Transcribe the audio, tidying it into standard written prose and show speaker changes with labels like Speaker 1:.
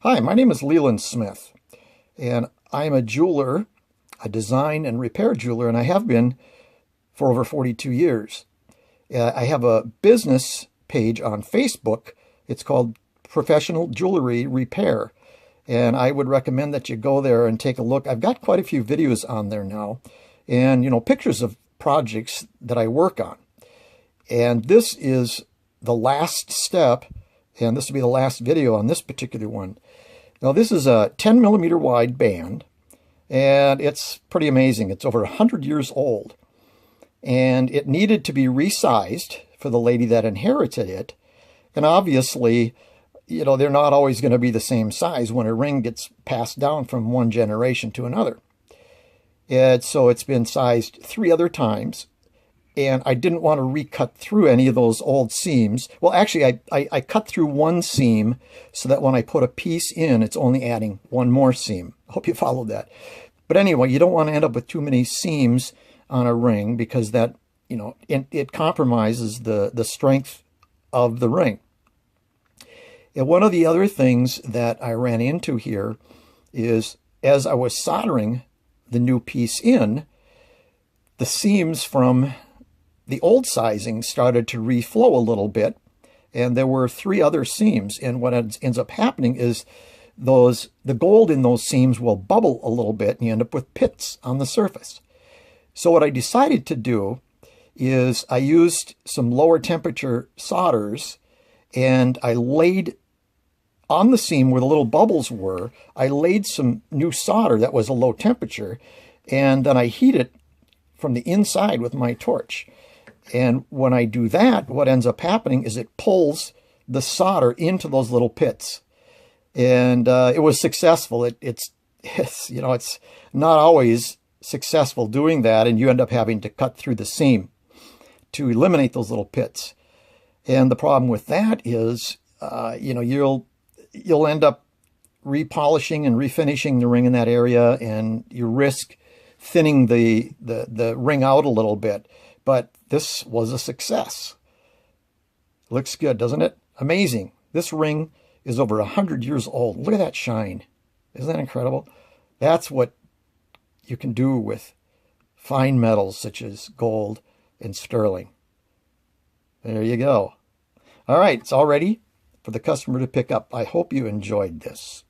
Speaker 1: Hi, my name is Leland Smith, and I'm a jeweler, a design and repair jeweler, and I have been for over 42 years. I have a business page on Facebook. It's called Professional Jewelry Repair, and I would recommend that you go there and take a look. I've got quite a few videos on there now, and pictures of projects that I work on. And this is the last step, and this will be the last video on this particular one. Now, this is a 10 millimeter wide band, and it's pretty amazing. It's over 100 years old, and it needed to be resized for the lady that inherited it. And obviously, they're not always going to be the same size when a ring gets passed down from one generation to another. And so it's been sized 3 other times, and I didn't want to recut through any of those old seams. Well, actually, I cut through one seam so that when I put a piece in, it's only adding one more seam. I hope you followed that. But anyway, you don't want to end up with too many seams on a ring because that, it compromises the strength of the ring. And one of the other things that I ran into here is as I was soldering the new piece in, the seams from the old sizing started to reflow a little bit, and there were 3 other seams. And what ends up happening is the gold in those seams will bubble a little bit, and you end up with pits on the surface. So what I decided to do is I used some lower temperature solders, and I laid on the seam where the little bubbles were, I laid some new solder that was a low temperature, and then I heat it from the inside with my torch. And when I do that, what ends up happening is it pulls the solder into those little pits. And it was successful. It's not always successful doing that, and you end up having to cut through the seam to eliminate those little pits. And the problem with that is, you'll end up repolishing and refinishing the ring in that area, and you risk thinning the ring out a little bit. But this was a success. Looks good, doesn't it? Amazing. This ring is over 100 years old. Look at that shine. Isn't that incredible? That's what you can do with fine metals such as gold and sterling. There you go. All right, it's all ready for the customer to pick up. I hope you enjoyed this.